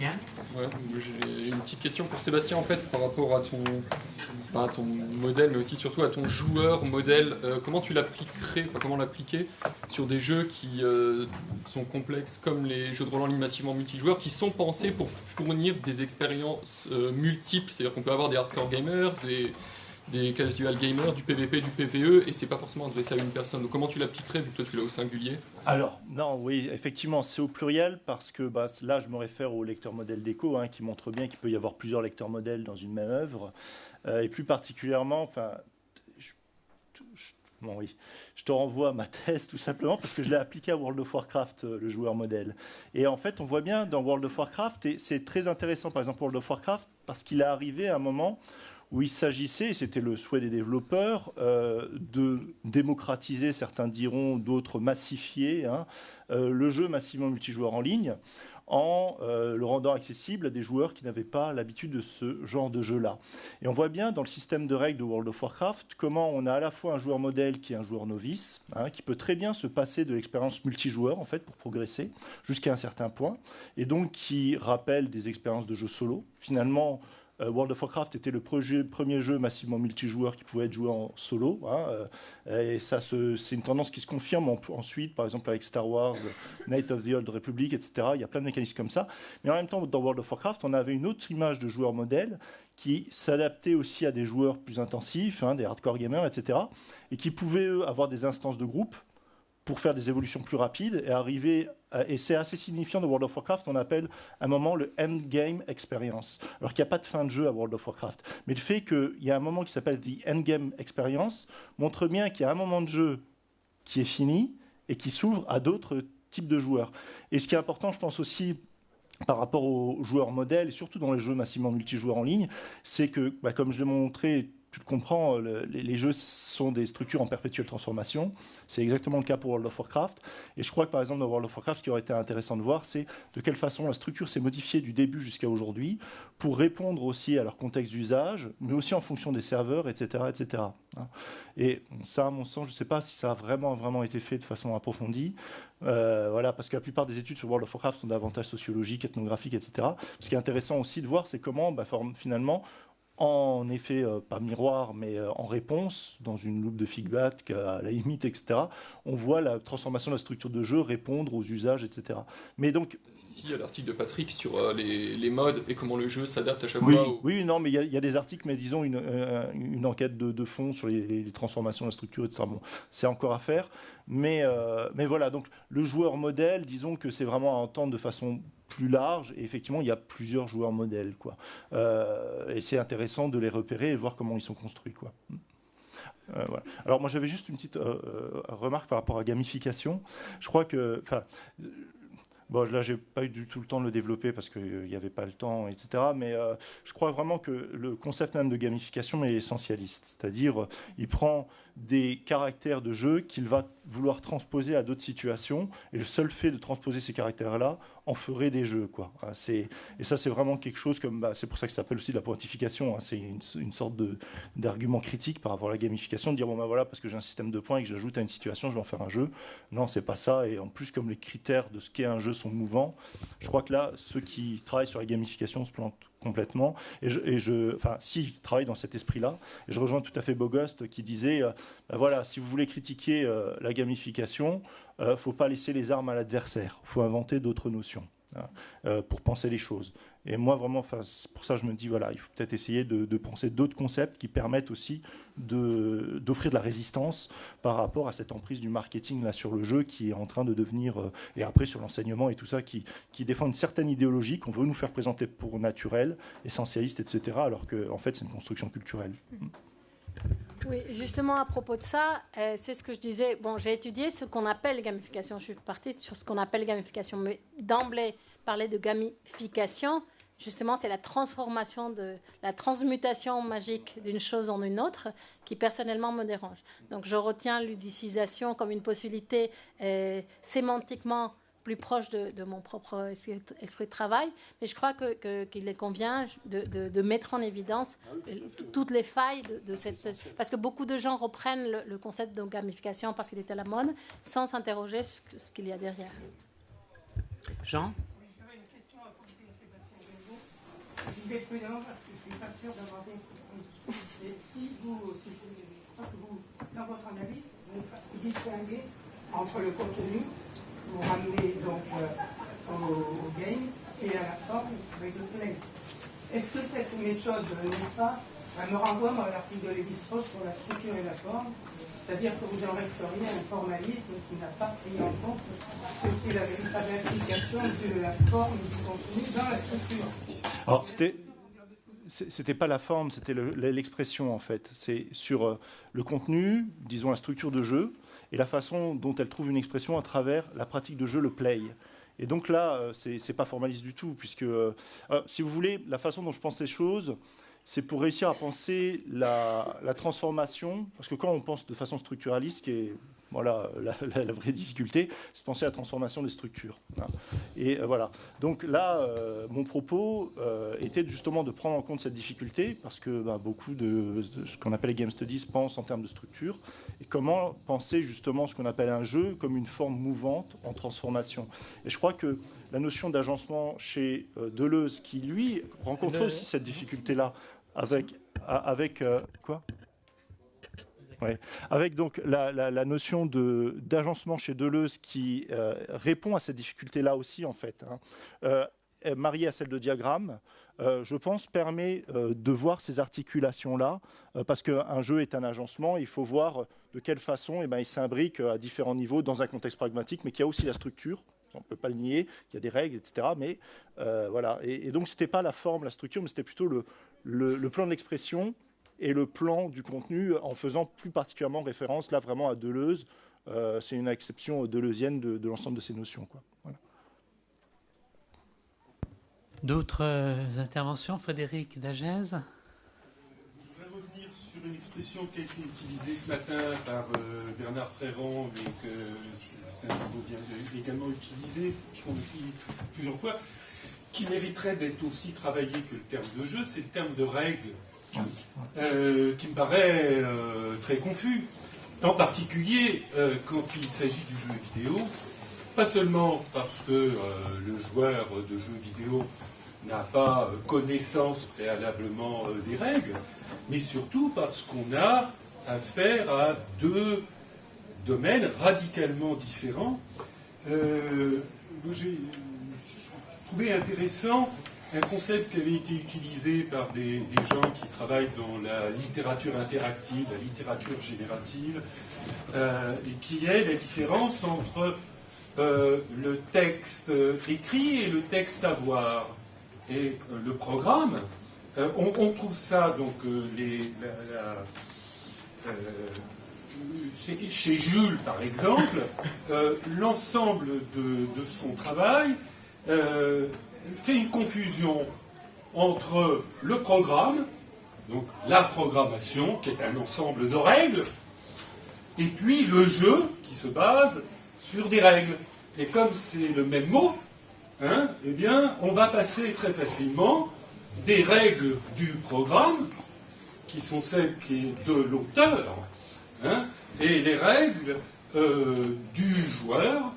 Yann? Ouais, j'ai une petite question pour Sébastien en fait par rapport à ton modèle, mais aussi surtout à ton joueur modèle. Comment tu l'appliquerais, enfin comment l'appliquer sur des jeux qui sont complexes comme les jeux de rôle en ligne massivement multijoueurs, qui sont pensés pour fournir des expériences multiples. C'est-à-dire qu'on peut avoir des hardcore gamers, des casual gamers, du PVP, du PVE, et c'est pas forcément adressé à une personne. Donc comment tu l'appliquerais vu que toi tu l'as au singulier? Alors, non, oui, effectivement, c'est au pluriel parce que bah, là, je me réfère au lecteur modèle d'écho qui montre bien qu'il peut y avoir plusieurs lecteurs modèles dans une même œuvre. Et plus particulièrement, enfin, je, je- bon, oui, je te renvoie à ma thèse tout simplement parce que je l'ai appliqué à World of Warcraft, le joueur modèle. Et en fait, on voit bien dans World of Warcraft, et c'est très intéressant par exemple World of Warcraft parce qu'il est arrivé à un moment où il s'agissait, et c'était le souhait des développeurs, de démocratiser, certains diront, d'autres massifier, le jeu massivement multijoueur en ligne en le rendant accessible à des joueurs qui n'avaient pas l'habitude de ce genre de jeu-là. Et on voit bien dans le système de règles de World of Warcraft comment on a à la fois un joueur modèle qui est un joueur novice, qui peut très bien se passer de l'expérience multijoueur en fait pour progresser jusqu'à un certain point, et donc qui rappelle des expériences de jeu solo. Finalement, World of Warcraft était le premier jeu massivement multijoueur qui pouvait être joué en solo. Et ça, c'est une tendance qui se confirme ensuite, par exemple avec Star Wars, Knights of the Old Republic, etc. Il y a plein de mécanismes comme ça. Mais en même temps, dans World of Warcraft, on avait une autre image de joueur modèle qui s'adaptait aussi à des joueurs plus intensifs, des hardcore gamers, etc. Et qui pouvaient eux, avoir des instances de groupe pour faire des évolutions plus rapides et arriver et c'est assez signifiant de World of Warcraft, on appelle à un moment le endgame experience. Alors qu'il n'y a pas de fin de jeu à World of Warcraft, mais le fait qu'il y a un moment qui s'appelle the endgame experience montre bien qu'il y a un moment de jeu qui est fini et qui s'ouvre à d'autres types de joueurs. Et ce qui est important, je pense aussi par rapport aux joueurs modèles, et surtout dans les jeux massivement multijoueurs en ligne, c'est que, comme je l'ai montré, tu le comprends, les jeux sont des structures en perpétuelle transformation. C'est exactement le cas pour World of Warcraft. Et je crois que par exemple dans World of Warcraft, ce qui aurait été intéressant de voir, c'est de quelle façon la structure s'est modifiée du début jusqu'à aujourd'hui pour répondre aussi à leur contexte d'usage, mais aussi en fonction des serveurs, etc. etc. Et ça, à mon sens, je ne sais pas si ça a vraiment été fait de façon approfondie. Voilà, parce que la plupart des études sur World of Warcraft sont davantage sociologiques, ethnographiques, etc. Ce qui est intéressant aussi de voir, c'est comment, finalement, en effet, pas miroir, mais en réponse, dans une loupe de feedback, à la limite, etc., on voit la transformation de la structure de jeu répondre aux usages, etc. Mais donc, Si, il y a l'article de Patrick sur les modes et comment le jeu s'adapte à chaque fois oui, au... oui, non, mais il y a des articles, mais disons une enquête de fond sur les transformations de la structure, etc. Bon, c'est encore à faire, mais voilà. Donc le joueur modèle, disons que c'est vraiment à entendre de façon plus large. Et effectivement, il y a plusieurs joueurs modèles, quoi. Et c'est intéressant de les repérer et de voir comment ils sont construits, quoi. Voilà. Alors moi j'avais juste une petite remarque par rapport à gamification. Je crois que, enfin, bon, là, j'ai pas eu du tout le temps de le développer parce qu'il n'y avait pas le temps, etc. Mais je crois vraiment que le concept même de gamification est essentialiste. C'est-à-dire, il prend des caractères de jeu qu'il va vouloir transposer à d'autres situations. Et le seul fait de transposer ces caractères-là en ferait des jeux, quoi. Et ça, c'est vraiment quelque chose comme... c'est pour ça que ça s'appelle aussi de la pointification. C'est une sorte d'argument critique par rapport à la gamification, de dire, bon, voilà, parce que j'ai un système de points et que j'ajoute à une situation, je vais en faire un jeu. Non, c'est pas ça. Et en plus, comme les critères de ce qu'est un jeu sont mouvants, je crois que là, ceux qui travaillent sur la gamification se plantent complètement. Enfin, s'ils travaillent dans cet esprit-là, et je rejoins tout à fait Bogost qui disait, voilà, si vous voulez critiquer la gamification, faut pas laisser les armes à l'adversaire. Faut inventer d'autres notions pour penser les choses. Et moi, vraiment, c'est pour ça que je me dis, voilà, il faut peut-être essayer de penser d'autres concepts qui permettent aussi d'offrir de la résistance par rapport à cette emprise du marketing là, sur le jeu qui est en train de devenir, et après sur l'enseignement et tout ça, qui défend une certaine idéologie qu'on veut nous faire présenter pour naturel, essentialiste, etc., alors qu'en fait, c'est une construction culturelle. Oui, justement à propos de ça, c'est ce que je disais. Bon, j'ai étudié ce qu'on appelle gamification. Je suis partie sur ce qu'on appelle gamification. Mais d'emblée, parler de gamification, justement, c'est la transformation, la transmutation magique d'une chose en une autre qui personnellement me dérange. Donc je retiens ludicisation comme une possibilité sémantiquement plus proche de mon propre esprit de travail, mais je crois qu'il convient de mettre en évidence toutes les failles de cette... Parce que beaucoup de gens reprennent le concept de gamification parce qu'il était à la mode, sans s'interroger sur ce qu'il y a derrière. Jean? vais prudemment parce que je ne suis pas sûr d'avoir bien compris. Et si vous, je crois que vous, dans votre analyse, vous distinguez entre le contenu, vous ramenez donc au game, et à la forme avec le play. Est-ce que cette méthode n'est pas, elle me renvoie à l'article de Lévi-Strauss sur la structure et la forme, c'est-à-dire que vous en resteriez à un formalisme qui n'a pas pris en compte ce qui est la véritable implication de la forme du contenu dans la structure. Alors, c'était pas la forme, c'était l'expression en fait. C'est sur le contenu, disons la structure de jeu, et la façon dont elle trouve une expression à travers la pratique de jeu, le play. Et donc là, c'est pas formaliste du tout, puisque, si vous voulez, la façon dont je pense les choses, c'est pour réussir à penser la transformation, parce que quand on pense de façon structuraliste, qui est voilà, la vraie difficulté, c'est de penser à la transformation des structures. Et voilà. Donc là, mon propos était justement de prendre en compte cette difficulté, parce que beaucoup de ce qu'on appelle les game studies pensent en termes de structure, et comment penser justement ce qu'on appelle un jeu comme une forme mouvante en transformation. Et je crois que la notion d'agencement chez Deleuze, qui lui rencontrait aussi cette difficulté-là, avec quoi ? Ouais. Avec donc la notion d'agencement chez Deleuze qui répond à cette difficulté-là aussi, en fait, mariée à celle de diagramme, je pense, permet de voir ces articulations-là, parce qu'un jeu est un agencement, il faut voir de quelle façon il s'imbrique à différents niveaux dans un contexte pragmatique, mais qu'il y a aussi la structure. On ne peut pas le nier, il y a des règles, etc. Mais voilà. Et donc, ce n'était pas la forme, la structure, mais c'était plutôt le plan de l'expression et le plan du contenu, en faisant plus particulièrement référence, là, vraiment à Deleuze. C'est une acception deleuzienne de l'ensemble de ces notions, quoi. Voilà. D'autres interventions, Frédéric Dagèze ? Je voudrais revenir sur une expression qui a été utilisée ce matin par Bernard Fréron, et que Saint-Thibault vient également utiliser, qu'on utilise plusieurs fois, qui mériterait d'être aussi travaillé que le terme de jeu, c'est le terme de règle, qui me paraît très confus, en particulier quand il s'agit du jeu vidéo, pas seulement parce que le joueur de jeux vidéo n'a pas connaissance préalablement des règles, mais surtout parce qu'on a affaire à deux domaines radicalement différents. J'ai trouvé intéressant un concept qui avait été utilisé par des gens qui travaillent dans la littérature interactive, la littérature générative, et qui est la différence entre le texte écrit et le texte à voir. Et le programme, on trouve ça, donc, chez Jules, par exemple, l'ensemble de son travail fait une confusion entre le programme, donc la programmation, qui est un ensemble de règles, et puis le jeu, qui se base sur des règles. Et comme c'est le même mot, eh bien, on va passer très facilement des règles du programme, qui sont celles de l'auteur, et les règles du joueur.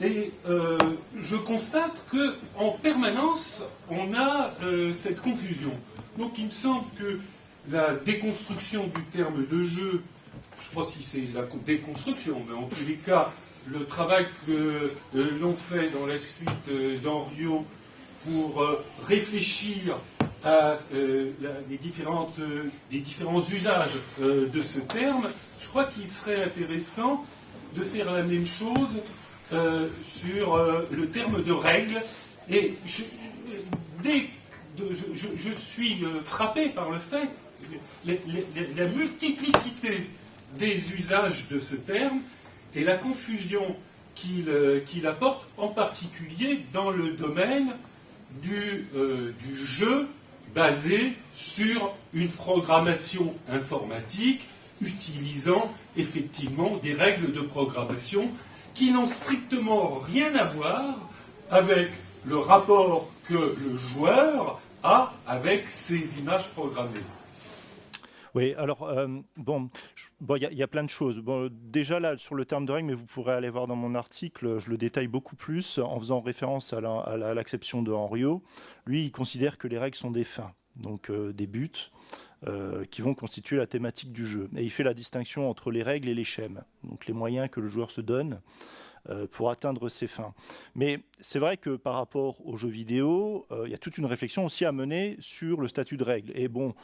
Et je constate qu'en permanence, on a cette confusion. Donc il me semble que la déconstruction du terme de jeu, je ne sais pas si c'est la déconstruction, mais en tous les cas, le travail que l'on fait dans la suite d'Henriot pour réfléchir à les différents usages de ce terme, je crois qu'il serait intéressant de faire la même chose sur le terme de règle. Et je suis frappé par le fait, la multiplicité des usages de ce terme, et la confusion qu'il apporte, en particulier dans le domaine du jeu basé sur une programmation informatique utilisant effectivement des règles de programmation qui n'ont strictement rien à voir avec le rapport que le joueur a avec ces images programmées. Oui, alors, il y a plein de choses. Bon, déjà, là, sur le terme de règle, mais vous pourrez aller voir dans mon article, je le détaille beaucoup plus en faisant référence à l'acception de Henriot. Lui, il considère que les règles sont des fins. donc des buts, qui vont constituer la thématique du jeu. Et il fait la distinction entre les règles et les schèmes, donc les moyens que le joueur se donne pour atteindre ses fins. Mais c'est vrai que par rapport aux jeux vidéo, il y a toute une réflexion aussi à mener sur le statut de règles. Et bon,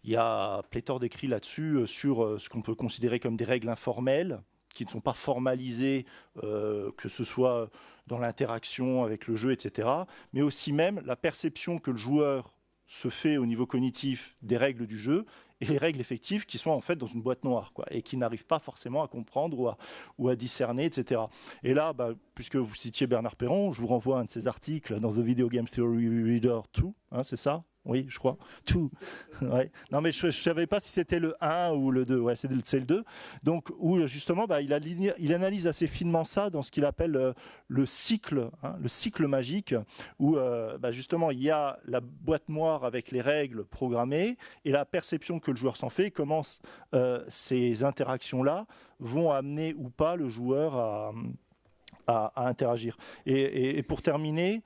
il y a pléthore d'écrits là-dessus sur ce qu'on peut considérer comme des règles informelles, qui ne sont pas formalisées, que ce soit dans l'interaction avec le jeu, etc. Mais aussi même la perception que le joueur se fait au niveau cognitif des règles du jeu et les règles effectives qui sont en fait dans une boîte noire, quoi, et qui n'arrivent pas forcément à comprendre ou à discerner, etc. Et là, puisque vous citiez Bernard Perron, je vous renvoie à un de ses articles dans The Video Game Theory Reader 2, c'est ça ? Oui, je crois. Tout. Ouais. Non, mais je ne savais pas si c'était le 1 ou le 2. Ouais, c'est le 2. Donc, où justement, il analyse assez finement ça dans ce qu'il appelle le cycle magique, où justement, il y a la boîte noire avec les règles programmées et la perception que le joueur s'en fait, comment ces interactions-là vont amener ou pas le joueur à interagir. Et pour terminer,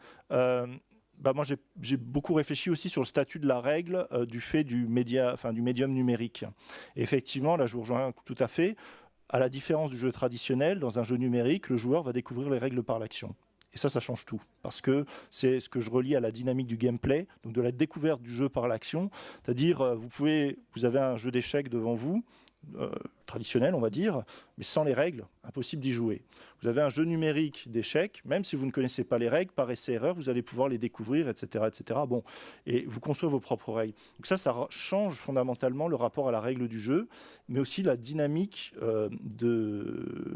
moi, j'ai beaucoup réfléchi aussi sur le statut de la règle du fait du médium numérique. Et effectivement, là, je vous rejoins tout à fait. À la différence du jeu traditionnel, dans un jeu numérique, le joueur va découvrir les règles par l'action. Et ça change tout. Parce que c'est ce que je relie à la dynamique du gameplay, donc de la découverte du jeu par l'action. C'est-à-dire, vous avez un jeu d'échecs devant vous, traditionnel, on va dire, mais sans les règles, impossible d'y jouer. Vous avez un jeu numérique d'échecs, même si vous ne connaissez pas les règles, par essai-erreur, vous allez pouvoir les découvrir, etc., etc. Bon, et vous construire vos propres règles. Donc ça change fondamentalement le rapport à la règle du jeu, mais aussi la dynamique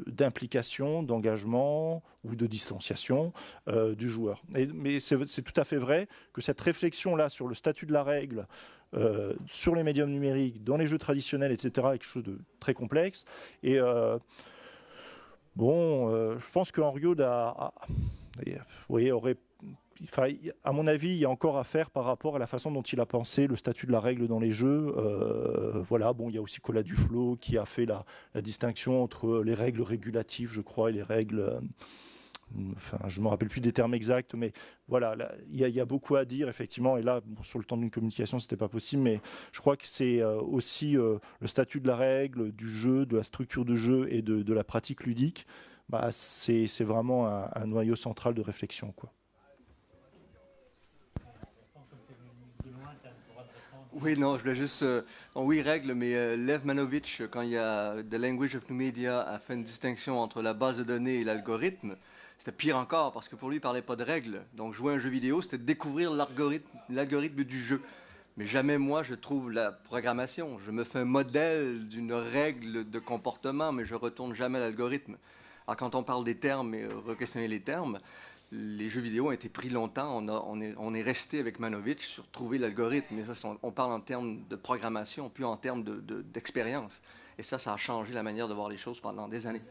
d'implication, d'engagement ou de distanciation du joueur. Mais c'est tout à fait vrai que cette réflexion-là sur le statut de la règle, sur les médiums numériques, dans les jeux traditionnels, etc., est quelque chose de très complexe. Et je pense que Henriot aurait... à mon avis, il y a encore à faire par rapport à la façon dont il a pensé le statut de la règle dans les jeux. Il y a aussi Colas Duflo qui a fait la distinction entre les règles régulatives, je crois, et les règles... je ne me rappelle plus des termes exacts, mais voilà, il y a beaucoup à dire, effectivement. Et là, sur le temps d'une communication, ce n'était pas possible, mais je crois que c'est aussi le statut de la règle, du jeu, de la structure de jeu et de la pratique ludique. C'est vraiment un noyau central de réflexion, quoi. Oui, non, je voulais juste... oui, règle, mais Lev Manovich, quand il y a The Language of New Media, a fait une distinction entre la base de données et l'algorithme. C'était pire encore, parce que pour lui, il ne parlait pas de règles. Donc, jouer à un jeu vidéo, c'était découvrir l'algorithme du jeu. Mais jamais, moi, je trouve la programmation. Je me fais un modèle d'une règle de comportement, mais je ne retourne jamais à l'algorithme. Alors, quand on parle des termes et re-questionner les termes, les jeux vidéo ont été pris longtemps. On est resté avec Manovich sur trouver l'algorithme. Mais ça, on parle en termes de programmation, puis en termes d'expérience. Et ça a changé la manière de voir les choses pendant des années.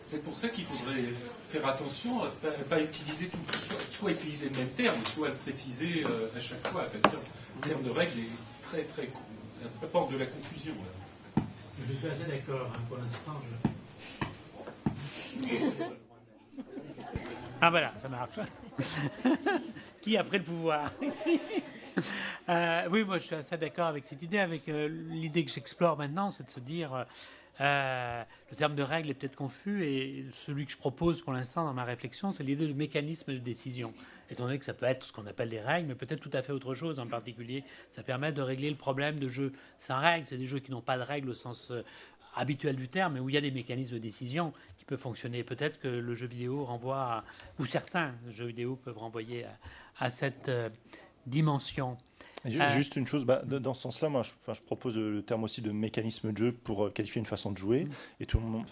C'est pour ça qu'il faudrait faire attention à ne pas utiliser soit utiliser le même terme, soit le préciser à chaque fois. Le terme de règle est très, très... apporte de la confusion. Là. Je suis assez d'accord. Pour l'instant, Ah voilà, ça marche. Qui a pris le pouvoir ici? Oui, moi je suis assez d'accord avec cette idée, avec l'idée que j'explore maintenant, c'est de se dire le terme de règle est peut-être confus et celui que je propose pour l'instant dans ma réflexion, c'est l'idée de mécanisme de décision. Étant donné que ça peut être ce qu'on appelle des règles, mais peut-être tout à fait autre chose en particulier. Ça permet de régler le problème de jeux sans règles. C'est des jeux qui n'ont pas de règles au sens habituel du terme, mais où il y a des mécanismes de décision qui peuvent fonctionner. Peut-être que le jeu vidéo renvoie, ou certains jeux vidéo peuvent renvoyer à cette dimension. Juste une chose, dans ce sens-là, moi, je propose le terme aussi de mécanisme de jeu pour qualifier une façon de jouer. Et tout le monde,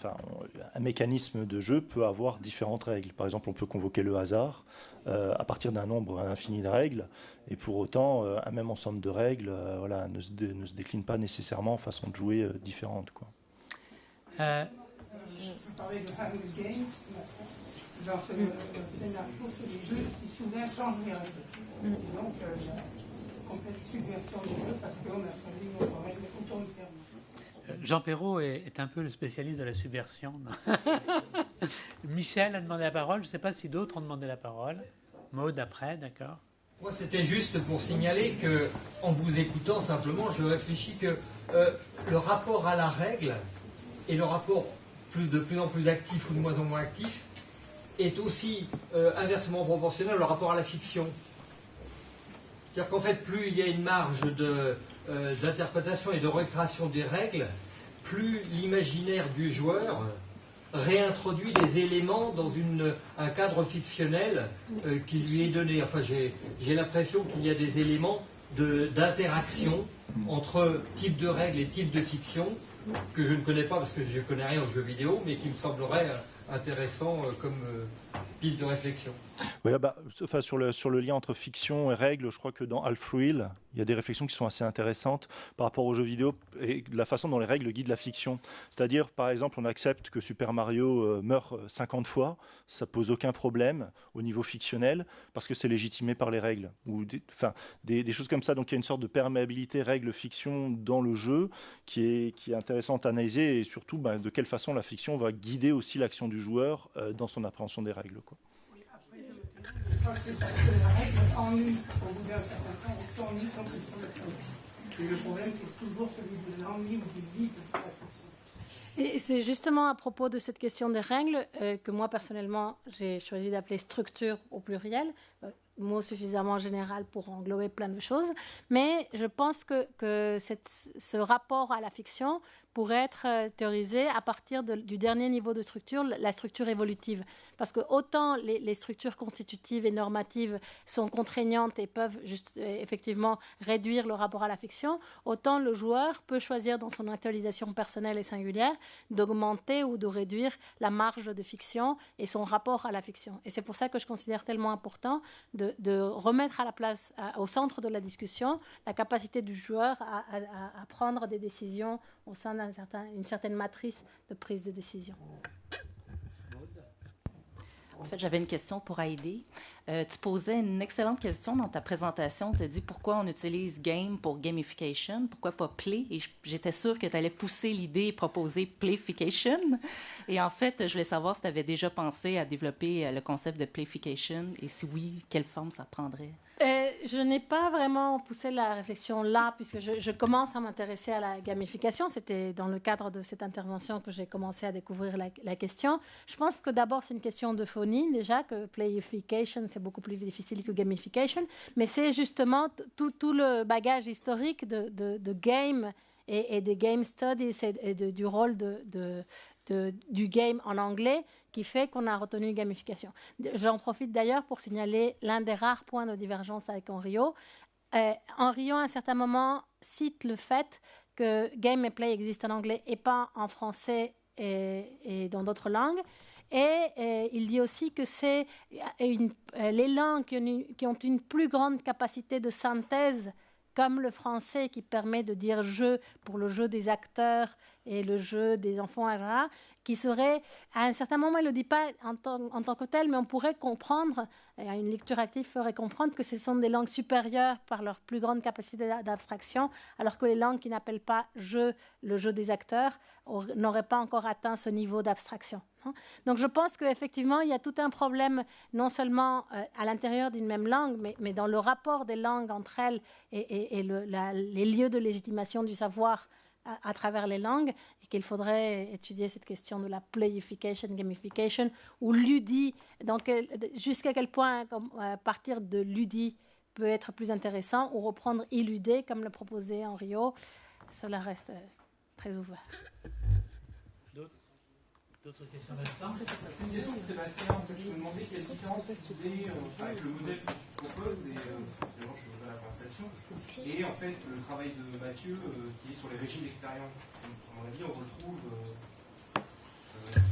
un mécanisme de jeu peut avoir différentes règles. Par exemple, on peut convoquer le hasard à partir d'un nombre infini de règles. Et pour autant, un même ensemble de règles, ne se décline pas nécessairement en façon de jouer différente, quoi. Je parlais de Famous Games. Dans ce scénario, c'est des jeux qui souvent changent les règles. Donc, complète subversion du jeu parce qu'on a choisi notre règle autoritairement. Jean Perrault est un peu le spécialiste de la subversion. Michel a demandé la parole. Je ne sais pas si d'autres ont demandé la parole. Maud après, d'accord. Moi, c'était juste pour signaler que, en vous écoutant simplement, je réfléchis que le rapport à la règle et le rapport de plus en plus actif ou de moins en moins actif est aussi inversement proportionnel au rapport à la fiction. C'est-à-dire qu'en fait, plus il y a une marge d'interprétation et de recréation des règles, plus l'imaginaire du joueur réintroduit des éléments dans un cadre fictionnel qui lui est donné. Enfin, j'ai l'impression qu'il y a des éléments d'interaction entre type de règles et type de fiction que je ne connais pas parce que je ne connais rien aux jeux vidéo, mais qui me semblerait intéressant comme piste de réflexion. Oui, enfin, sur le lien entre fiction et règles, je crois que dans Half-Reel, il y a des réflexions qui sont assez intéressantes par rapport aux jeux vidéo et la façon dont les règles guident la fiction. C'est-à-dire, par exemple, on accepte que Super Mario meure 50 fois, ça pose aucun problème au niveau fictionnel parce que c'est légitimé par les règles ou des choses comme ça. Donc il y a une sorte de perméabilité règle-fiction dans le jeu qui est intéressante à analyser et surtout de quelle façon la fiction va guider aussi l'action du joueur dans son appréhension des règles, quoi. Je crois que c'est parce que la règle ennuie. Au bout d'un certain temps, on s'ennuie quand on prend la règle. Et le problème, c'est toujours celui de l'ennui ou du vide de la fiction. Et c'est justement à propos de cette question des règles que moi, personnellement, j'ai choisi d'appeler structure au pluriel, mot suffisamment général pour englober plein de choses. Mais je pense que ce rapport à la fiction pourrait être théorisé à partir du dernier niveau de structure, la structure évolutive. Parce que autant les structures constitutives et normatives sont contraignantes et peuvent effectivement réduire le rapport à la fiction, autant le joueur peut choisir dans son actualisation personnelle et singulière d'augmenter ou de réduire la marge de fiction et son rapport à la fiction. Et c'est pour ça que je considère tellement important de remettre à la place, au centre de la discussion, la capacité du joueur à prendre des décisions au sein d'une certaine matrice de prise de décision. En fait, j'avais une question pour Heidi. Tu posais une excellente question dans ta présentation. Tu as dit pourquoi on utilise game pour gamification, pourquoi pas play. Et j'étais sûre que tu allais pousser l'idée et proposer playfication. Et en fait, je voulais savoir si tu avais déjà pensé à développer le concept de playfication et si oui, quelle forme ça prendrait. Je n'ai pas vraiment poussé la réflexion là, puisque je commence à m'intéresser à la gamification. C'était dans le cadre de cette intervention que j'ai commencé à découvrir la question. Je pense que d'abord, c'est une question de phonie, déjà, que playification, c'est beaucoup plus difficile que gamification. Mais c'est justement tout le bagage historique de game et des game studies et du rôle du game en anglais qui fait qu'on a retenu gamification. J'en profite d'ailleurs pour signaler l'un des rares points de divergence avec Henriot. Henriot, à un certain moment, cite le fait que game et play existent en anglais et pas en français et dans d'autres langues. Et il dit aussi que c'est les langues qui ont une plus grande capacité de synthèse, comme le français qui permet de dire « jeu » pour le jeu des acteurs et le jeu des enfants, etc., qui serait, à un certain moment, il ne le dit pas en tant que tel, mais on pourrait comprendre, une lecture active ferait comprendre que ce sont des langues supérieures par leur plus grande capacité d'abstraction, alors que les langues qui n'appellent pas « jeu », le jeu des acteurs, n'auraient pas encore atteint ce niveau d'abstraction. Donc je pense qu'effectivement, il y a tout un problème, non seulement à l'intérieur d'une même langue, mais dans le rapport des langues entre elles et les lieux de légitimation du savoir à travers les langues, et qu'il faudrait étudier cette question de la playification, gamification, ou ludie, donc jusqu'à quel point partir de ludie peut être plus intéressant, ou reprendre illudé, comme le proposait Henriot. Cela reste très ouvert. D'autres questions là-dedans? C'est une question de Sébastien. En fait, je me demandais quelle différence tu disais avec le modèle que tu proposes, et évidemment, je veux la conversation, et en fait, le travail de Mathieu qui est sur les régimes d'expérience. Parce qu'à mon avis, on retrouve,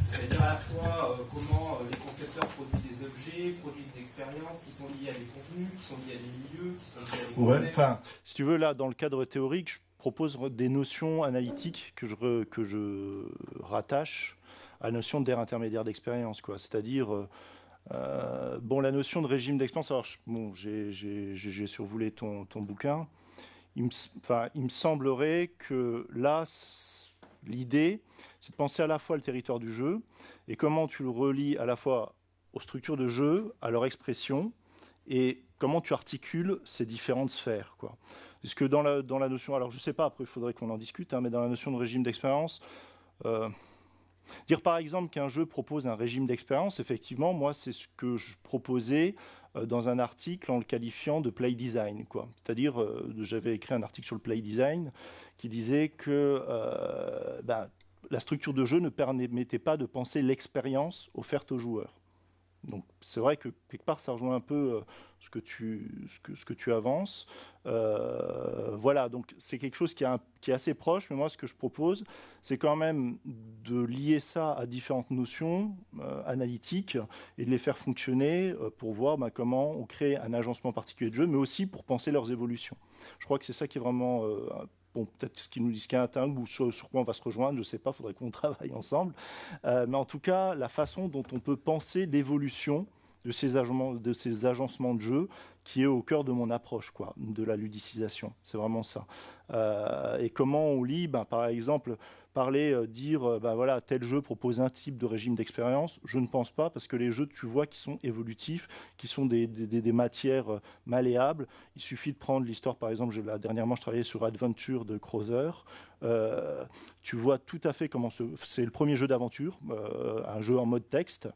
c'est-à-dire à la fois comment les concepteurs produisent des objets, produisent des expériences qui sont liées à des contenus, qui sont liées à des milieux, qui sont liées à des contextes. Enfin, si tu veux, là, dans le cadre théorique, je propose des notions analytiques que je rattache à la notion d'aire intermédiaire d'expérience, quoi. C'est-à-dire, la notion de régime d'expérience. Alors, j'ai survolé ton bouquin. Il me semblerait que là, l'idée, c'est de penser à la fois le territoire du jeu et comment tu le relis à la fois aux structures de jeu, à leur expression, et comment tu articules ces différentes sphères, quoi. Parce que dans la notion, alors je ne sais pas, après il faudrait qu'on en discute, hein, mais dans la notion de régime d'expérience, dire par exemple qu'un jeu propose un régime d'expérience, effectivement, moi c'est ce que je proposais dans un article en le qualifiant de play design, quoi. C'est-à-dire, j'avais écrit un article sur le play design qui disait que la structure de jeu ne permettait pas de penser l'expérience offerte aux joueurs. Donc c'est vrai que quelque part ça rejoint un peu ce que tu avances. Voilà, donc c'est quelque chose qui est assez proche, mais moi ce que je propose, c'est quand même de lier ça à différentes notions analytiques et de les faire fonctionner pour voir comment on crée un agencement particulier de jeu, mais aussi pour penser leurs évolutions. Je crois que c'est ça qui est vraiment... Bon, peut-être ce qu'ils nous disent qu'un ou sur quoi on va se rejoindre, je ne sais pas, il faudrait qu'on travaille ensemble. Mais en tout cas, la façon dont on peut penser l'évolution de ces agencements de jeu qui est au cœur de mon approche, quoi, de la ludicisation. C'est vraiment ça. Et comment on lit, par exemple, dire voilà, tel jeu propose un type de régime d'expérience, je ne pense pas, parce que les jeux, tu vois, qui sont évolutifs, qui sont des matières malléables, il suffit de prendre l'histoire, par exemple, dernièrement je travaillais sur Adventure de Crowther, tu vois tout à fait comment c'est le premier jeu d'aventure, un jeu en mode texte,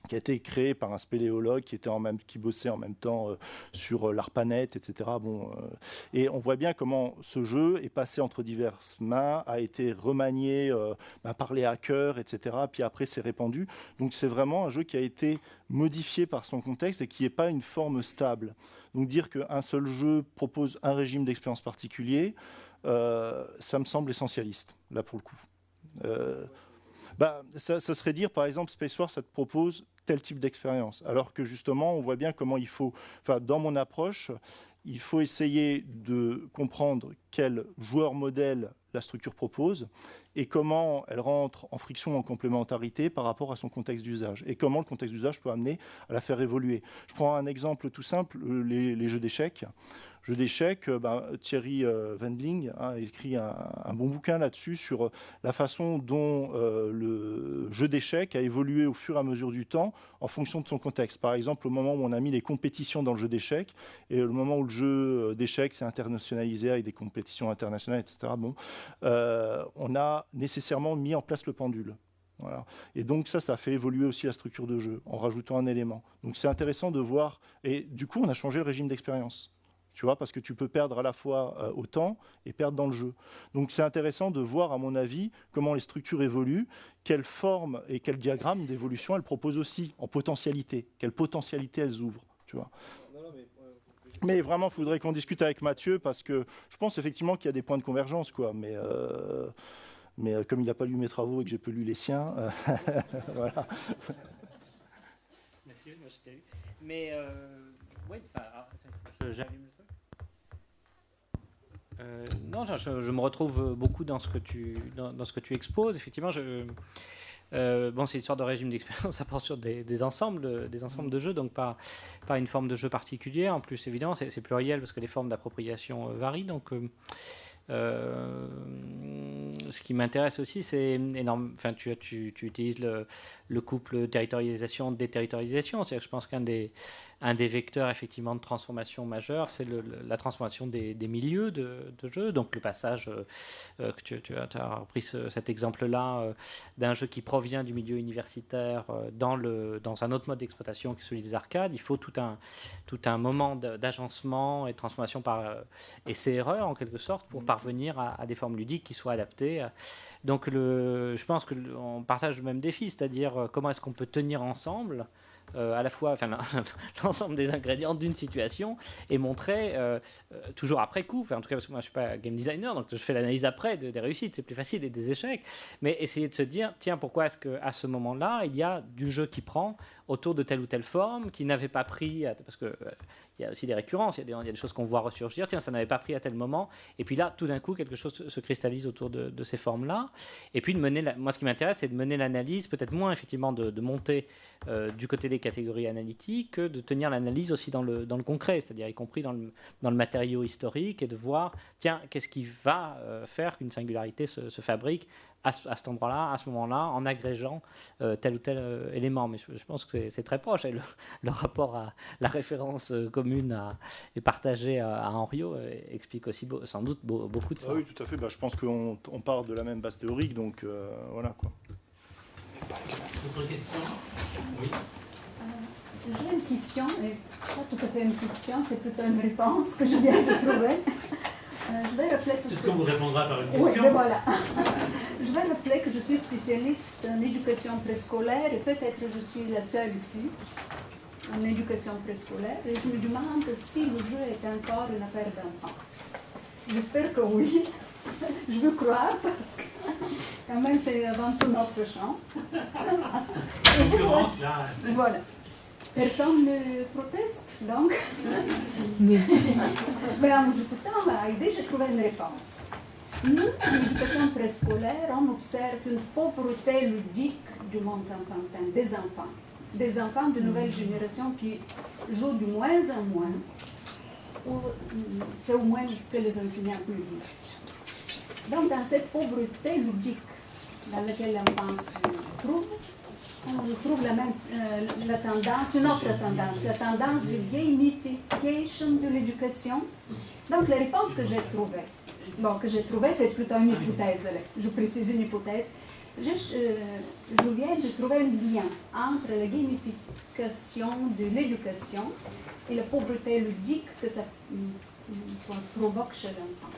qui a été créé par un spéléologue qui bossait en même temps sur l'ARPANET, etc. Et on voit bien comment ce jeu est passé entre diverses mains, a été remanié par les hackers, etc. Puis après, c'est répandu. Donc c'est vraiment un jeu qui a été modifié par son contexte et qui n'est pas une forme stable. Donc dire qu'un seul jeu propose un régime d'expérience particulier, ça me semble essentialiste, là pour le coup. Ça serait dire, par exemple, Spacewar, ça te propose tel type d'expérience. Alors que justement, on voit bien comment dans mon approche, il faut essayer de comprendre quel joueur modèle la structure propose et comment elle rentre en friction, en complémentarité par rapport à son contexte d'usage. Et comment le contexte d'usage peut amener à la faire évoluer. Je prends un exemple tout simple, les jeux d'échecs. Jeux d'échecs, Thierry Wendling a écrit un bon bouquin là-dessus sur la façon dont le jeu d'échecs a évolué au fur et à mesure du temps en fonction de son contexte. Par exemple, au moment où on a mis les compétitions dans le jeu d'échecs et le moment où le jeu d'échecs s'est internationalisé avec des compétitions internationales, etc., on a nécessairement mis en place le pendule. Voilà. Et donc ça fait évoluer aussi la structure de jeu en rajoutant un élément. Donc c'est intéressant de voir. Et du coup, on a changé le régime d'expérience. Tu vois, parce que tu peux perdre à la fois au temps et perdre dans le jeu. Donc c'est intéressant de voir, à mon avis, comment les structures évoluent, quelle forme et quel diagramme d'évolution elles proposent aussi en potentialité, quelle potentialité elles ouvrent. Tu vois. Mais vraiment, il faudrait qu'on discute avec Mathieu, parce que je pense effectivement qu'il y a des points de convergence, quoi. Mais comme il n'a pas lu mes travaux et que j'ai peu lu les siens, voilà. Merci, moi je t'ai eu. Mais oui, j'allume le truc. Non, je me retrouve beaucoup dans ce que tu exposes. Effectivement, c'est l'histoire de régime d'expérience, ça porte sur des ensembles de jeux, donc pas une forme de jeu particulière. En plus, évidemment, c'est pluriel parce que les formes d'appropriation varient. Donc, ce qui m'intéresse aussi, c'est énorme. Enfin, tu utilises le couple territorialisation-déterritorialisation. C'est-à-dire que je pense qu'un des vecteurs effectivement de transformation majeure, c'est la transformation des milieux de jeu. Donc le passage que tu as repris cet exemple-là d'un jeu qui provient du milieu universitaire dans un autre mode d'exploitation que celui des arcades. Il faut tout un moment d'agencement et de transformation par essai-erreur en quelque sorte pour parvenir à des formes ludiques qui soient adaptées. Donc je pense qu'on partage le même défi, c'est-à-dire comment est-ce qu'on peut tenir ensemble à la fois l'ensemble des ingrédients d'une situation et montrer toujours après coup, en tout cas parce que moi je suis pas game designer, donc je fais l'analyse après des réussites, c'est plus facile, et des échecs, mais essayer de se dire tiens, pourquoi est-ce qu'à ce moment-là il y a du jeu qui prend autour de telle ou telle forme qui n'avait pas pris, parce que il y a aussi des récurrences, il y a des choses qu'on voit ressurgir, tiens, ça n'avait pas pris à tel moment, et puis là tout d'un coup quelque chose se cristallise autour de ces formes-là, et puis moi ce qui m'intéresse c'est de mener l'analyse, peut-être moins effectivement de monter du côté des des catégories analytiques que de tenir l'analyse aussi dans le concret, c'est-à-dire y compris dans le matériau historique, et de voir, tiens, qu'est-ce qui va faire qu'une singularité se fabrique à cet endroit-là, à ce moment-là, en agrégeant tel ou tel élément. Mais je pense que c'est très proche. Et le rapport à la référence commune et partagée à Henriot explique aussi sans doute beaucoup de ça. Oui, tout à fait. Je pense qu'on part de la même base théorique, donc voilà quoi. Autre question? Oui. J'ai une question, et pas tout à fait une question, c'est plutôt une réponse que je viens de trouver. Je vais rappeler que est-ce qu'on vous répondra par une question? Oui, mais voilà. Je vais rappeler que je suis spécialiste en éducation préscolaire et peut-être je suis la seule ici en éducation préscolaire et je me demande si le jeu est encore une affaire d'enfant. J'espère que oui. Je veux croire parce que quand même c'est avant tout notre champ. Concurrence, là. Voilà. Personne ne proteste, donc. Mais en vous écoutant à Heidi, j'ai trouvé une réponse. Nous, en éducation préscolaire, on observe une pauvreté ludique du monde enfantin, des enfants de nouvelle génération qui jouent de moins en moins. C'est au moins ce que les enseignants nous disent. Donc, dans cette pauvreté ludique dans laquelle l'enfant se trouve, on trouve la tendance, une autre tendance, la tendance de gamification de l'éducation. Donc, la réponse que j'ai trouvée, c'est plutôt une hypothèse, je précise une hypothèse. Je viens de trouver un lien entre la gamification de l'éducation et la pauvreté ludique que ça provoque chez l'enfant.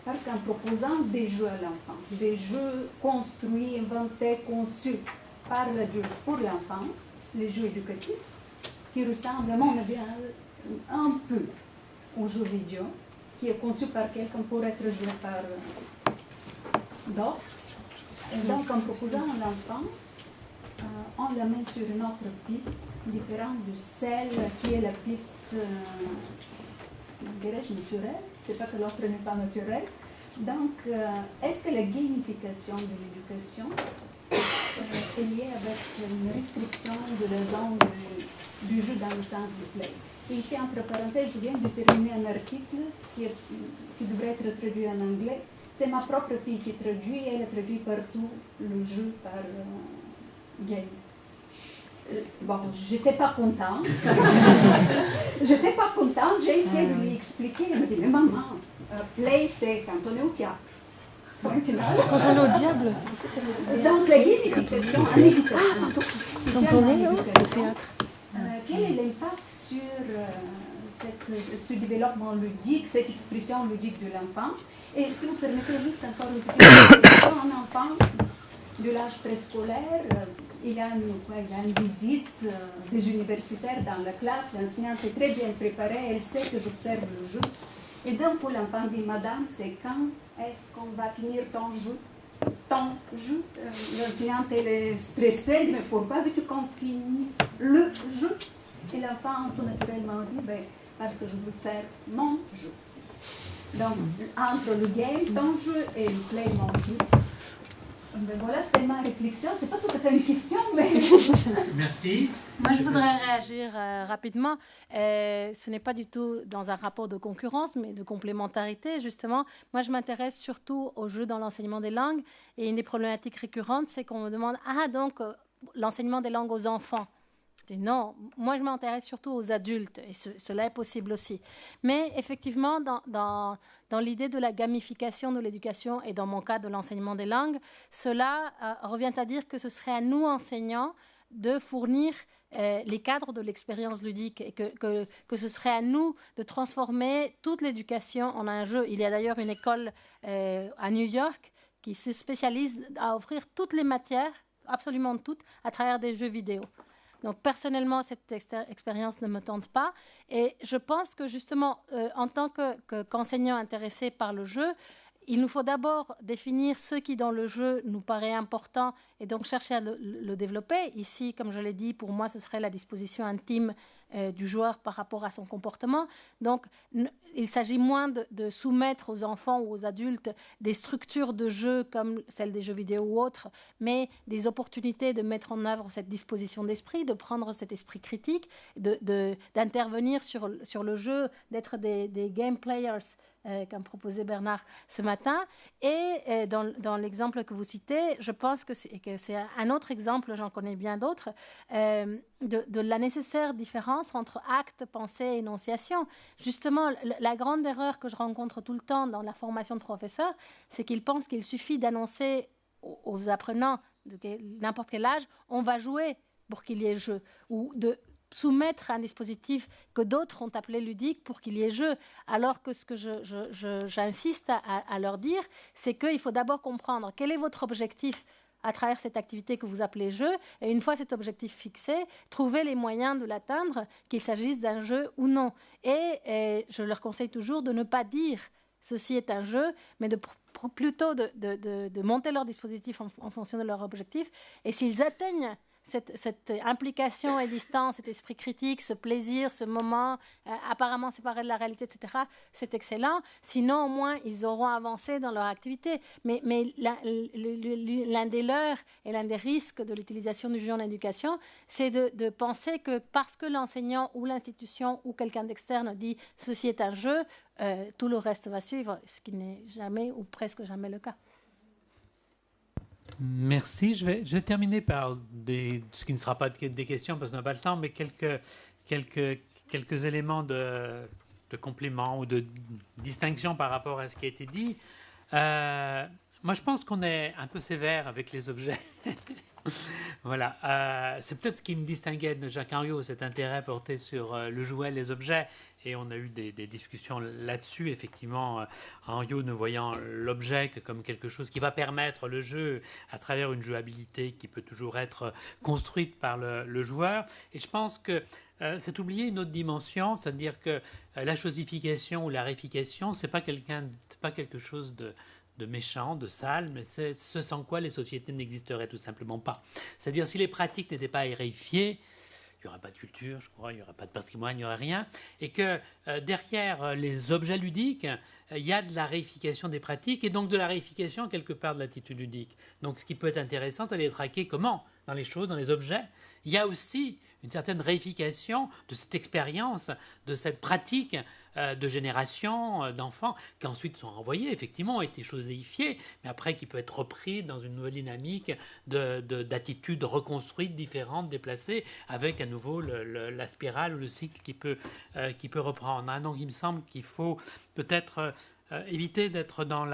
Parce qu'en proposant des jeux à l'enfant, des jeux construits, inventés, conçus par l'adulte pour l'enfant, les jeux éducatifs, qui ressemblent à mon avis un peu aux jeux vidéo, qui est conçu par quelqu'un pour être joué par d'autres. Et donc, en proposant à l'enfant, on la met sur une autre piste, différente de celle qui est la piste, dirais-je, naturelle. C'est pas que l'autre n'est pas naturel. Donc, est-ce que la gamification de l'éducation est liée avec une restriction de la zone du jeu dans le sens du play? Et ici, entre parenthèses, je viens de terminer un article qui devrait être traduit en anglais. C'est ma propre fille qui traduit, elle a traduit partout le jeu par game. Bon, j'étais pas contente. J'ai essayé de lui expliquer. Elle me dit, mais maman, play, c'est quand on est au théâtre. Quand on est au diable. Donc, la gamification en éducation. Quand on est au théâtre. Quel est l'impact sur ce développement ludique, cette expression ludique de l'enfant? Et si vous permettez juste encore une petite question, un enfant de l'âge préscolaire, il y a une visite des universitaires dans la classe, l'enseignante est très bien préparée, elle sait que j'observe le jeu. Et donc pour l'enfant dit, madame, c'est quand est-ce qu'on va finir ton jeu? L'enseignante elle est stressée, mais pourquoi veux-tu qu'on finisse le jeu? Et l'enfant tout naturellement dit, parce que je veux faire mon jeu. Donc, entre le game, ton jeu, et le play, mon jeu. Voilà, c'était ma réflexion. C'est pas tout à fait une question, mais... Merci. Moi, je voudrais réagir rapidement. Ce n'est pas du tout dans un rapport de concurrence, mais de complémentarité, justement. Moi, je m'intéresse surtout aux jeux dans l'enseignement des langues. Et une des problématiques récurrentes, c'est qu'on me demande « Ah, donc, l'enseignement des langues aux enfants ?» Non, moi je m'intéresse surtout aux adultes et cela est possible aussi. Mais effectivement, dans l'idée de la gamification de l'éducation et dans mon cas de l'enseignement des langues, cela revient à dire que ce serait à nous enseignants de fournir les cadres de l'expérience ludique et que ce serait à nous de transformer toute l'éducation en un jeu. Il y a d'ailleurs une école à New York qui se spécialise à offrir toutes les matières, absolument toutes, à travers des jeux vidéo. Donc, personnellement, cette expérience ne me tente pas. Et je pense que, justement, en tant qu'enseignant intéressé par le jeu, il nous faut d'abord définir ce qui, dans le jeu, nous paraît important et donc chercher à le développer. Ici, comme je l'ai dit, pour moi, ce serait la disposition intime du joueur par rapport à son comportement. Donc, il s'agit moins de soumettre aux enfants ou aux adultes des structures de jeu comme celles des jeux vidéo ou autres, mais des opportunités de mettre en œuvre cette disposition d'esprit, de prendre cet esprit critique, d'intervenir sur le jeu, d'être des game players, comme proposait Bernard ce matin. Et dans l'exemple que vous citez, je pense que c'est un autre exemple, j'en connais bien d'autres, de la nécessaire différence entre acte, pensée et énonciation. Justement, la grande erreur que je rencontre tout le temps dans la formation de professeurs, c'est qu'ils pensent qu'il suffit d'annoncer aux apprenants de n'importe quel âge, on va jouer pour qu'il y ait jeu, ou de soumettre un dispositif que d'autres ont appelé ludique pour qu'il y ait jeu. Alors que ce que j'insiste à leur dire, c'est qu'il faut d'abord comprendre quel est votre objectif à travers cette activité que vous appelez jeu, et une fois cet objectif fixé, trouver les moyens de l'atteindre, qu'il s'agisse d'un jeu ou non. Et je leur conseille toujours de ne pas dire ceci est un jeu, mais plutôt de monter leur dispositif en fonction de leur objectif. Et s'ils atteignent cette implication et distance, cet esprit critique, ce plaisir, ce moment apparemment séparé de la réalité, etc., c'est excellent. Sinon, au moins, ils auront avancé dans leur activité. Mais l'un des leurs et l'un des risques de l'utilisation du jeu en éducation, c'est de penser que parce que l'enseignant ou l'institution ou quelqu'un d'externe dit « ceci est un jeu », tout le reste va suivre, ce qui n'est jamais ou presque jamais le cas. Merci. Je vais terminer par ce qui ne sera pas des questions parce qu'on n'a pas le temps, mais quelques éléments de complément ou de distinction par rapport à ce qui a été dit. Moi, je pense qu'on est un peu sévère avec les objets. Voilà. C'est peut-être ce qui me distinguait de Jacques Henriot, cet intérêt porté sur le jouet, les objets. Et on a eu des discussions là-dessus, effectivement, Henriot ne voyant l'objet que comme quelque chose qui va permettre le jeu à travers une jouabilité qui peut toujours être construite par le joueur. Et je pense que c'est oublier une autre dimension, c'est-à-dire que la chosification ou la réification, c'est pas quelque chose de méchant, de sale, mais c'est ce sans quoi les sociétés n'existeraient tout simplement pas. C'est-à-dire si les pratiques n'étaient pas réifiées, il n'y aurait pas de culture, je crois, il n'y aurait pas de patrimoine, il n'y aurait rien. Et que derrière les objets ludiques, il y a de la réification des pratiques et donc de la réification quelque part de l'attitude ludique. Donc ce qui peut être intéressant, c'est d'aller traquer comment, dans les choses, dans les objets, il y a aussi une certaine réification de cette expérience, de cette pratique de génération d'enfants qui ensuite sont renvoyés, effectivement, ont été choséifiés, mais après qui peut être repris dans une nouvelle dynamique d'attitudes reconstruites, différentes, déplacées, avec à nouveau la spirale ou le cycle qui peut reprendre. Donc il me semble qu'il faut peut-être éviter d'être dans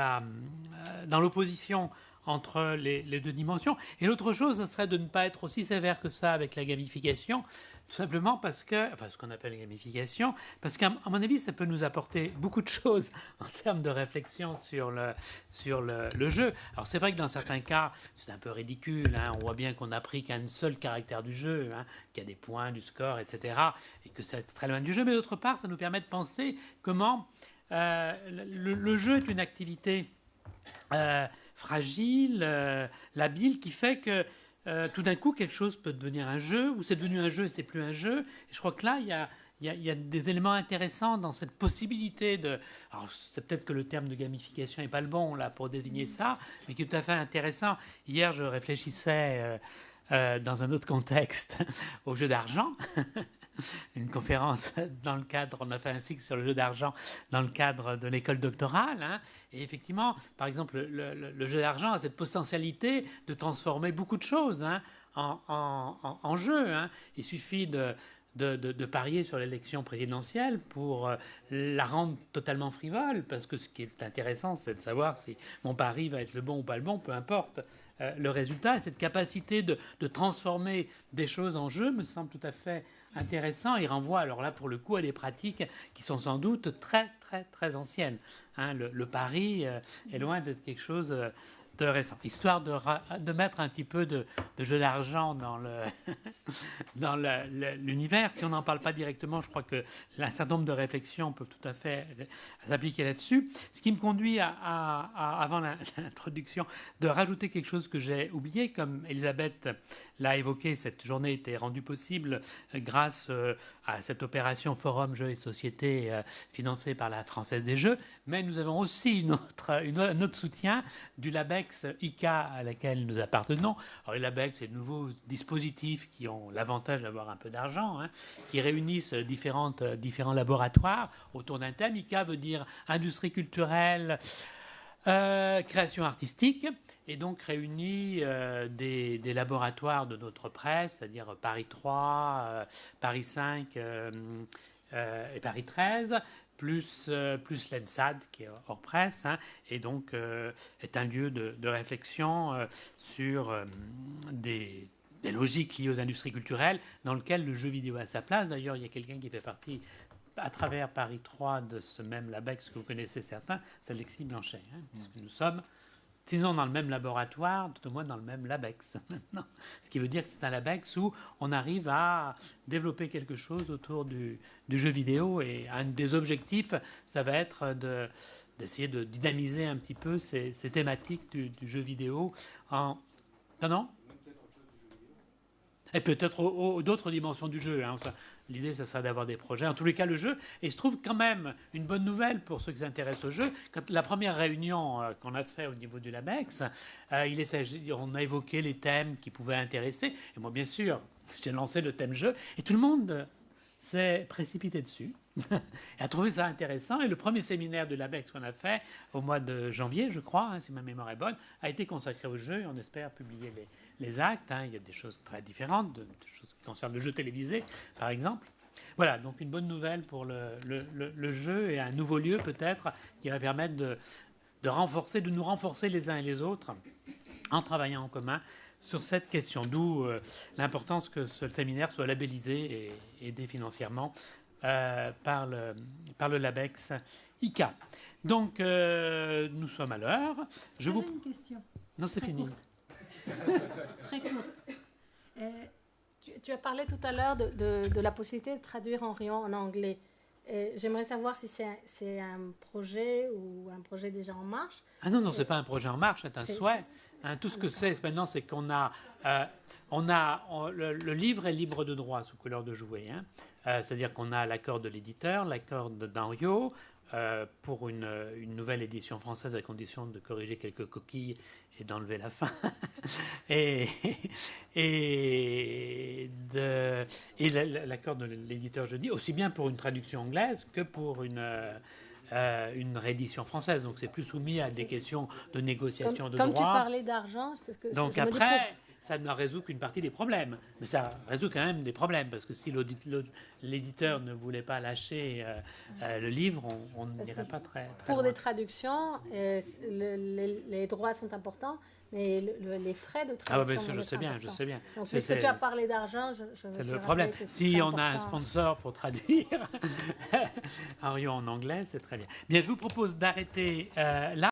l'opposition entre les deux dimensions. Et l'autre chose, ce serait de ne pas être aussi sévère que ça avec la gamification, tout simplement parce que, enfin ce qu'on appelle gamification, parce qu'à mon avis, ça peut nous apporter beaucoup de choses en termes de réflexion sur le jeu. Alors c'est vrai que dans certains cas, c'est un peu ridicule, hein, on voit bien qu'on n'a pris qu'un seul caractère du jeu, hein, qu'il y a des points, du score, etc., et que c'est très loin du jeu, mais d'autre part, ça nous permet de penser comment le jeu est une activité fragile, labile, qui fait que tout d'un coup quelque chose peut devenir un jeu, ou c'est devenu un jeu et c'est plus un jeu. Et je crois que là, il y a des éléments intéressants dans cette possibilité de... Alors c'est peut-être que le terme de gamification n'est pas le bon là pour désigner ça, mais qui est tout à fait intéressant. Hier, je réfléchissais dans un autre contexte au jeu d'argent. Une conférence dans le cadre, on a fait un cycle sur le jeu d'argent dans le cadre de l'école doctorale, hein, et effectivement, par exemple, le jeu d'argent a cette potentialité de transformer beaucoup de choses, hein, en jeu, hein. Il suffit de parier sur l'élection présidentielle pour la rendre totalement frivole, parce que ce qui est intéressant, c'est de savoir si mon pari va être le bon ou pas le bon, peu importe le résultat. Et cette capacité de transformer des choses en jeu me semble tout à fait intéressant. Il renvoie alors là pour le coup à des pratiques qui sont sans doute très très très anciennes, hein. Le pari est loin d'être quelque chose récent, histoire de mettre un petit peu de jeu d'argent dans l'univers. Si on n'en parle pas directement, je crois que un certain nombre de réflexions peuvent tout à fait s'appliquer là-dessus. Ce qui me conduit avant l'introduction, de rajouter quelque chose que j'ai oublié, comme Elisabeth l'a évoqué, cette journée était rendue possible grâce à cette opération Forum Jeux et Société financée par la Française des Jeux, mais nous avons aussi un autre soutien du LABEX ICA à laquelle nous appartenons. Alors, le LABEX, c'est de nouveaux dispositifs qui ont l'avantage d'avoir un peu d'argent, qui réunissent différents laboratoires autour d'un thème. ICA veut dire industrie culturelle, création artistique, et donc réunit des laboratoires de notre presse, c'est-à-dire Paris 3, Paris 5 et Paris 13, plus l'ENSAD qui est hors presse, et donc est un lieu de réflexion sur des logiques liées aux industries culturelles dans lequel le jeu vidéo a sa place. D'ailleurs, il y a quelqu'un qui fait partie à travers Paris 3 de ce même LABEX que vous connaissez certains, c'est Alexis Blanchet, puisque nous sommes, sinon dans le même laboratoire, tout au moins dans le même LABEX maintenant. Ce qui veut dire que c'est un LABEX où on arrive à développer quelque chose autour du jeu vidéo, et un des objectifs, ça va être d'essayer de dynamiser un petit peu ces thématiques du jeu vidéo en... Non et peut-être d'autres dimensions du jeu. L'idée, ça serait d'avoir des projets. En tous les cas, le jeu, et se trouve quand même une bonne nouvelle pour ceux qui s'intéressent au jeu. Quand la première réunion qu'on a fait au niveau du LABEX, on a évoqué les thèmes qui pouvaient intéresser. Et moi, bien sûr, j'ai lancé le thème jeu, et tout le monde s'est précipité dessus et a trouvé ça intéressant. Et le premier séminaire de l'ABEX qu'on a fait au mois de janvier, je crois, si ma mémoire est bonne, a été consacré au jeu, et on espère publier les actes. Il y a des choses très différentes, des choses qui concernent le jeu télévisé, par exemple. Voilà, donc une bonne nouvelle pour le jeu, et un nouveau lieu peut-être qui va permettre de nous renforcer les uns et les autres en travaillant en commun sur cette question, d'où l'importance que ce séminaire soit labellisé et aidé financièrement par le LABEX ICA. Donc, nous sommes à l'heure. J'ai une question. Non, c'est fini. Très courte. Tu as parlé tout à l'heure de la possibilité de traduire Orion en anglais. J'aimerais savoir si c'est un projet ou un projet déjà en marche. Ah non, c'est pas un projet en marche, c'est un souhait. Tout ce que c'est maintenant, c'est qu'on a, le livre est libre de droit sous couleur de jouet. C'est-à-dire qu'on a l'accord de l'éditeur, l'accord d'Henriot, pour une nouvelle édition française à condition de corriger quelques coquilles et d'enlever la fin. et l'accord de l'éditeur, je dis, aussi bien pour une traduction anglaise que pour une réédition française. Donc c'est plus soumis à des questions de négociation de droit. Comme tu parlais d'argent, c'est ce que donc après, ça ne résout qu'une partie des problèmes. Mais ça résout quand même des problèmes, parce que si l'éditeur ne voulait pas lâcher le livre, on n'irait pas très pour loin. des traductions, les droits sont importants, mais les frais de traduction... Ah oui, bien sûr, je sais bien. Donc, puisque tu as parlé d'argent, c'est le problème. Si on a un sponsor pour traduire Henriot en anglais, c'est très bien. Bien, je vous propose d'arrêter là.